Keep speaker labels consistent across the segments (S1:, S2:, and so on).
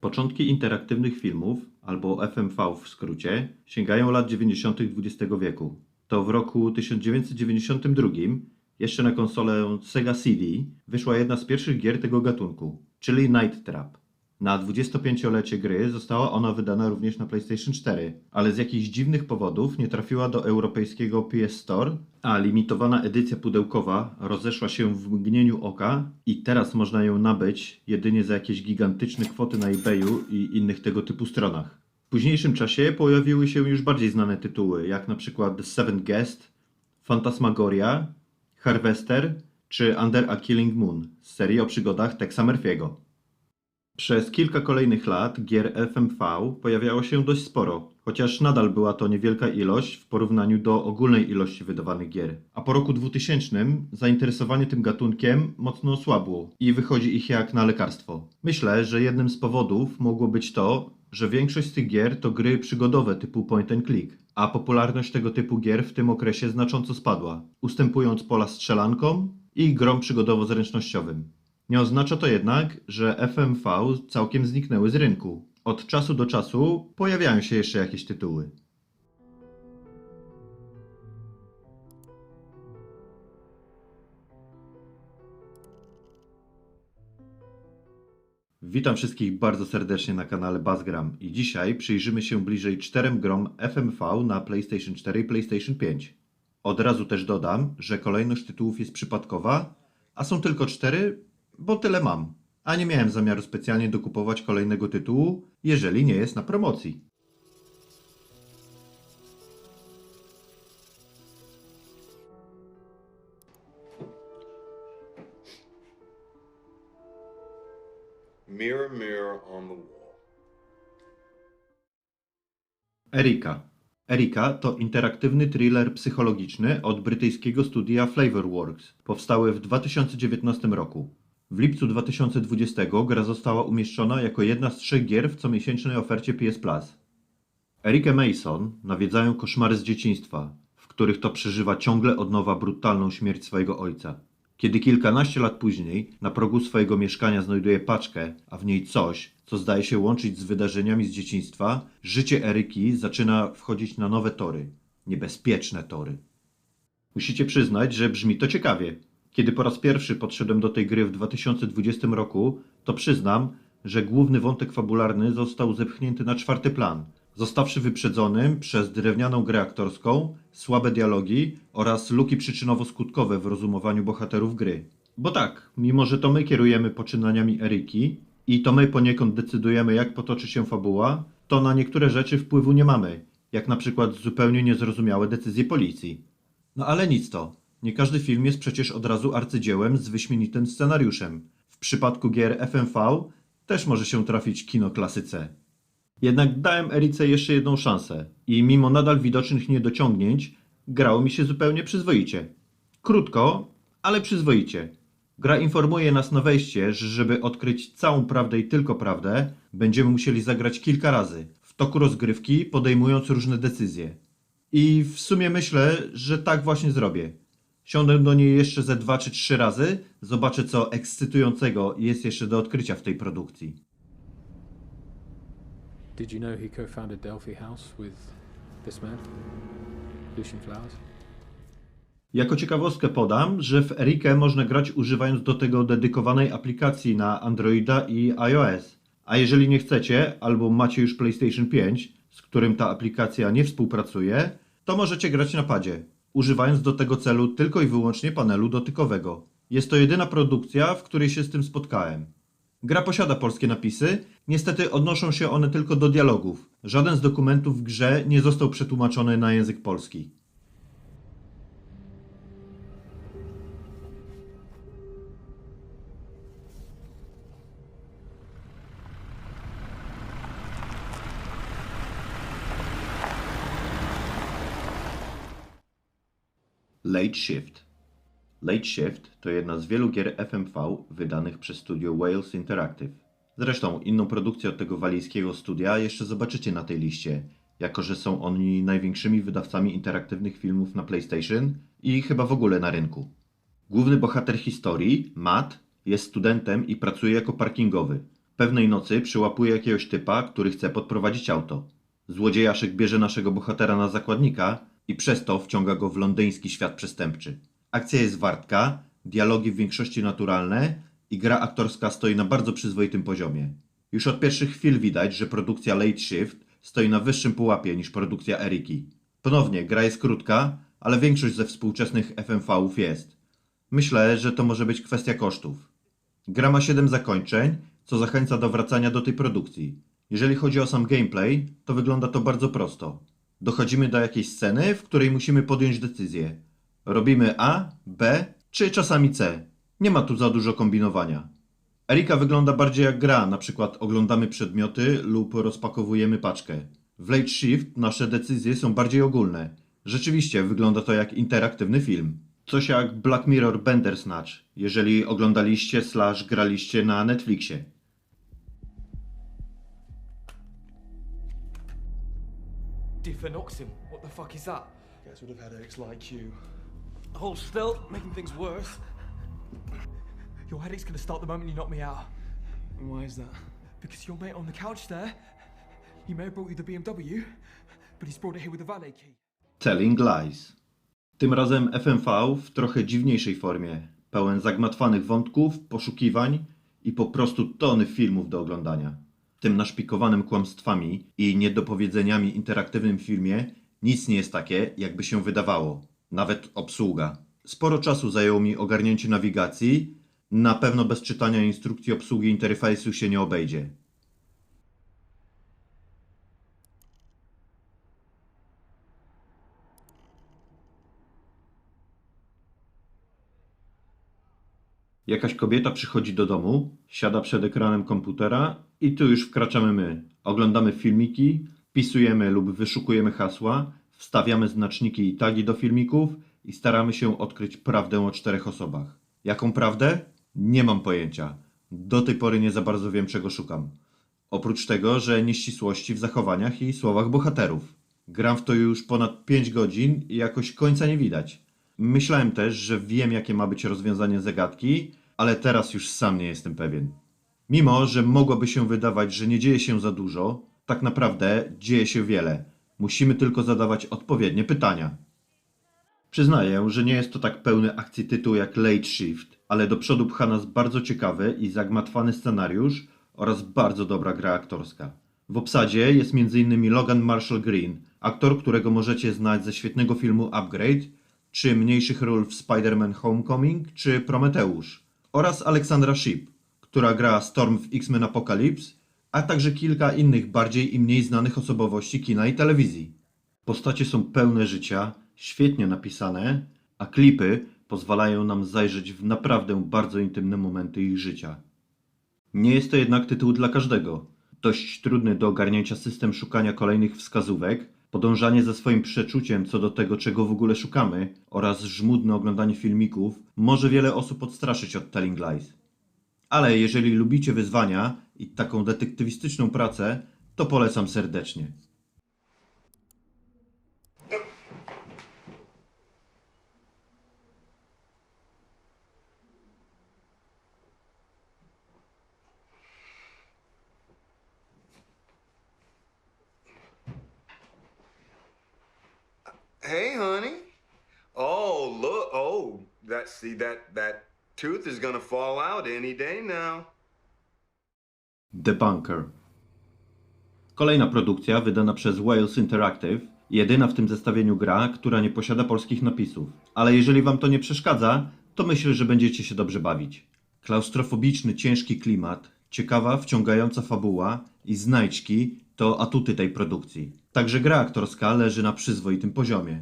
S1: Początki interaktywnych filmów, albo FMV w skrócie, sięgają lat 90. XX wieku. To w roku 1992, jeszcze na konsolę Sega CD, wyszła jedna z pierwszych gier tego gatunku, czyli Night Trap. Na 25-lecie gry została ona wydana również na PlayStation 4, ale z jakichś dziwnych powodów nie trafiła do europejskiego PS Store, a limitowana edycja pudełkowa rozeszła się w mgnieniu oka i teraz można ją nabyć jedynie za jakieś gigantyczne kwoty na eBayu i innych tego typu stronach. W późniejszym czasie pojawiły się już bardziej znane tytuły, jak na przykład The Seventh Guest, Phantasmagoria, Harvester czy Under a Killing Moon z serii o przygodach Texa Murphy'ego. Przez kilka kolejnych lat gier FMV pojawiało się dość sporo, chociaż nadal była to niewielka ilość w porównaniu do ogólnej ilości wydawanych gier. A po roku 2000 zainteresowanie tym gatunkiem mocno osłabło i wychodzi ich jak na lekarstwo. Myślę, że jednym z powodów mogło być to, że większość z tych gier to gry przygodowe typu point and click, a popularność tego typu gier w tym okresie znacząco spadła, ustępując pola strzelankom i grom przygodowo-zręcznościowym. Nie oznacza to jednak, że FMV całkiem zniknęły z rynku. Od czasu do czasu pojawiają się jeszcze jakieś tytuły. Witam wszystkich bardzo serdecznie na kanale Bassgram i dzisiaj przyjrzymy się bliżej 4 grom FMV na PlayStation 4 i PlayStation 5. Od razu też dodam, że kolejność tytułów jest przypadkowa, a są tylko 4, bo tyle mam, a nie miałem zamiaru specjalnie dokupować kolejnego tytułu, jeżeli nie jest na promocji.
S2: Mirror, mirror on the wall.
S1: Erika. Erika to interaktywny thriller psychologiczny od brytyjskiego studia Flavorworks, powstały w 2019 roku. W lipcu 2020 gra została umieszczona jako jedna z 3 gier w comiesięcznej ofercie PS Plus. Erikę Mason nawiedzają koszmary z dzieciństwa, w których to przeżywa ciągle od nowa brutalną śmierć swojego ojca. Kiedy kilkanaście lat później na progu swojego mieszkania znajduje paczkę, a w niej coś, co zdaje się łączyć z wydarzeniami z dzieciństwa, życie Eryki zaczyna wchodzić na nowe tory. Niebezpieczne tory. Musicie przyznać, że brzmi to ciekawie. Kiedy po raz pierwszy podszedłem do tej gry w 2020 roku, to przyznam, że główny wątek fabularny został zepchnięty na 4. plan, zostawszy wyprzedzonym przez drewnianą grę aktorską, słabe dialogi oraz luki przyczynowo-skutkowe w rozumowaniu bohaterów gry. Bo tak, mimo że to my kierujemy poczynaniami Eryki i to my poniekąd decydujemy, jak potoczy się fabuła, to na niektóre rzeczy wpływu nie mamy, jak na przykład zupełnie niezrozumiałe decyzje policji. No ale nic to. Nie każdy film jest przecież od razu arcydziełem z wyśmienitym scenariuszem. W przypadku gier FMV też może się trafić kino klasy C. Jednak dałem Erice jeszcze jedną szansę i mimo nadal widocznych niedociągnięć grało mi się zupełnie przyzwoicie. Krótko, ale przyzwoicie. Gra informuje nas na wejście, że żeby odkryć całą prawdę i tylko prawdę, będziemy musieli zagrać kilka razy, w toku rozgrywki podejmując różne decyzje. I w sumie myślę, że tak właśnie zrobię. Siądę do niej jeszcze ze 2 czy 3 razy, zobaczę co ekscytującego jest jeszcze do odkrycia w tej produkcji.
S3: Did you know he co-founded Delphi House with this man, Lucian Flowers?
S1: Jako ciekawostkę podam, że w Erikę można grać używając do tego dedykowanej aplikacji na Androida i iOS. A jeżeli nie chcecie, albo macie już PlayStation 5, z którym ta aplikacja nie współpracuje, to możecie grać na padzie, używając do tego celu tylko i wyłącznie panelu dotykowego. Jest to jedyna produkcja, w której się z tym spotkałem. Gra posiada polskie napisy, niestety odnoszą się one tylko do dialogów. Żaden z dokumentów w grze nie został przetłumaczony na język polski. Late Shift. Late Shift to jedna z wielu gier FMV wydanych przez studio Wales Interactive. Zresztą inną produkcję od tego walijskiego studia jeszcze zobaczycie na tej liście, jako że są oni największymi wydawcami interaktywnych filmów na PlayStation i chyba w ogóle na rynku. Główny bohater historii, Matt, jest studentem i pracuje jako parkingowy. Pewnej nocy przyłapuje jakiegoś typa, który chce podprowadzić auto. Złodziejaszek bierze naszego bohatera na zakładnika i przez to wciąga go w londyński świat przestępczy. Akcja jest wartka, dialogi w większości naturalne i gra aktorska stoi na bardzo przyzwoitym poziomie. Już od pierwszych chwil widać, że produkcja Late Shift stoi na wyższym pułapie niż produkcja Eriki. Ponownie, gra jest krótka, ale większość ze współczesnych FMV-ów jest. Myślę, że to może być kwestia kosztów. Gra ma 7 zakończeń, co zachęca do wracania do tej produkcji. Jeżeli chodzi o sam gameplay, to wygląda to bardzo prosto. Dochodzimy do jakiejś sceny, w której musimy podjąć decyzję. Robimy A, B czy czasami C. Nie ma tu za dużo kombinowania. Erika wygląda bardziej jak gra, na przykład oglądamy przedmioty lub rozpakowujemy paczkę. W Late Shift nasze decyzje są bardziej ogólne. Rzeczywiście wygląda to jak interaktywny film. Coś jak Black Mirror Bandersnatch, jeżeli oglądaliście / graliście na Netflixie.
S4: Diffenoxin? What the fuck is that?
S5: Guess we'd have headaches like you.
S4: Hold still, making things worse. Your headache's gonna start the moment you knock me out.
S5: And why is that?
S4: Because your mate on the couch there, he may have brought you the BMW, but he's brought it here with a valet key.
S1: Telling Lies. Tym razem FMV w trochę dziwniejszej formie, pełen zagmatwanych wątków, poszukiwań i po prostu tony filmów do oglądania. W tym naszpikowanym kłamstwami i niedopowiedzeniami interaktywnym filmie nic nie jest takie, jakby się wydawało. Nawet obsługa. Sporo czasu zajęło mi ogarnięcie nawigacji, na pewno bez czytania instrukcji obsługi interfejsu się nie obejdzie. Jakaś kobieta przychodzi do domu, siada przed ekranem komputera i tu już wkraczamy my. Oglądamy filmiki, wpisujemy lub wyszukujemy hasła, wstawiamy znaczniki i tagi do filmików i staramy się odkryć prawdę o 4 osobach. Jaką prawdę? Nie mam pojęcia. Do tej pory nie za bardzo wiem, czego szukam. Oprócz tego, że nieścisłości w zachowaniach i słowach bohaterów. Gram w to już ponad 5 godzin i jakoś końca nie widać. Myślałem też, że wiem, jakie ma być rozwiązanie zagadki, ale teraz już sam nie jestem pewien. Mimo, że mogłoby się wydawać, że nie dzieje się za dużo, tak naprawdę dzieje się wiele. Musimy tylko zadawać odpowiednie pytania. Przyznaję, że nie jest to tak pełny akcji tytuł jak Late Shift, ale do przodu pcha nas bardzo ciekawy i zagmatwany scenariusz oraz bardzo dobra gra aktorska. W obsadzie jest m.in. Logan Marshall Green, aktor, którego możecie znać ze świetnego filmu Upgrade, czy mniejszych ról w Spider-Man Homecoming, czy Prometeusz, oraz Alexandra Shipp, która gra Storm w X-Men Apocalypse, a także kilka innych bardziej i mniej znanych osobowości kina i telewizji. Postacie są pełne życia, świetnie napisane, a klipy pozwalają nam zajrzeć w naprawdę bardzo intymne momenty ich życia. Nie jest to jednak tytuł dla każdego. Dość trudny do ogarnięcia system szukania kolejnych wskazówek, podążanie za swoim przeczuciem co do tego, czego w ogóle szukamy oraz żmudne oglądanie filmików może wiele osób odstraszyć od Telling Lies. Ale jeżeli lubicie wyzwania i taką detektywistyczną pracę, to polecam serdecznie.
S2: Hey, honey. Oh, look. Oh, that tooth is gonna fall out any day now.
S1: The Bunker. Kolejna produkcja wydana przez Wales Interactive, jedyna w tym zestawieniu gra, która nie posiada polskich napisów. Ale jeżeli wam to nie przeszkadza, to myślę, że będziecie się dobrze bawić. Klaustrofobiczny, ciężki klimat, ciekawa, wciągająca fabuła i znajdźki to atuty tej produkcji. Także gra aktorska leży na przyzwoitym poziomie.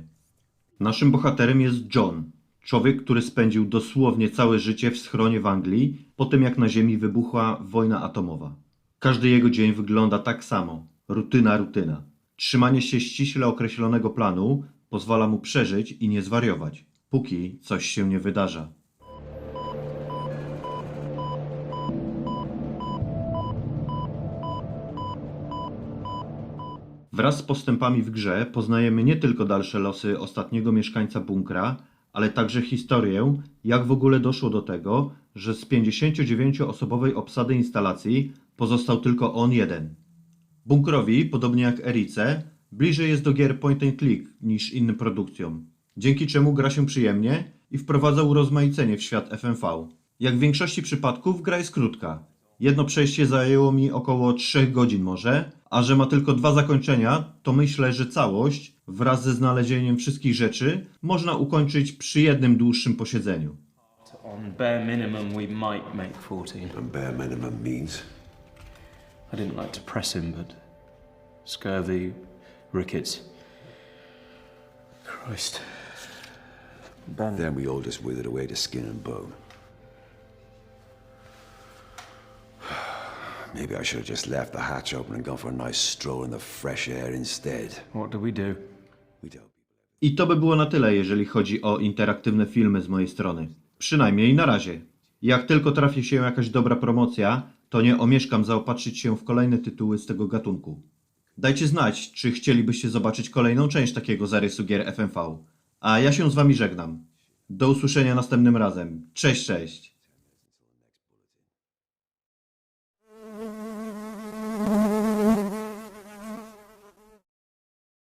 S1: Naszym bohaterem jest John, człowiek, który spędził dosłownie całe życie w schronie w Anglii, po tym jak na Ziemi wybuchła wojna atomowa. Każdy jego dzień wygląda tak samo. Rutyna. Trzymanie się ściśle określonego planu pozwala mu przeżyć i nie zwariować, póki coś się nie wydarza. Wraz z postępami w grze poznajemy nie tylko dalsze losy ostatniego mieszkańca bunkra, ale także historię, jak w ogóle doszło do tego, że z 59-osobowej obsady instalacji Pozostał tylko on jeden. Bunkrowi, podobnie jak Erice, bliżej jest do gier point and click niż innym produkcjom, dzięki czemu gra się przyjemnie i wprowadza urozmaicenie w świat FMV. Jak w większości przypadków gra jest krótka. Jedno przejście zajęło mi około 3 godzin może, a że ma tylko 2 zakończenia, to myślę, że całość wraz ze znalezieniem wszystkich rzeczy można ukończyć przy jednym dłuższym posiedzeniu.
S6: On bare minimum, we might make 14.
S7: And bare minimum means?
S6: I didn't like to press him, but scurvy, rickets. Christ. Ben.
S7: Then we all just withered away to skin and bone. Maybe I should have just left the hatch open and gone for a nice stroll in the fresh air instead.
S6: What do we do?
S7: We don't.
S1: I to by było na tyle, jeżeli chodzi o interaktywne filmy z mojej strony. Przynajmniej na razie. Jak tylko trafi się jakaś dobra promocja, to nie omieszkam zaopatrzyć się w kolejne tytuły z tego gatunku. Dajcie znać, czy chcielibyście zobaczyć kolejną część takiego zarysu gier FMV. A ja się z wami żegnam. Do usłyszenia następnym razem. Cześć, cześć!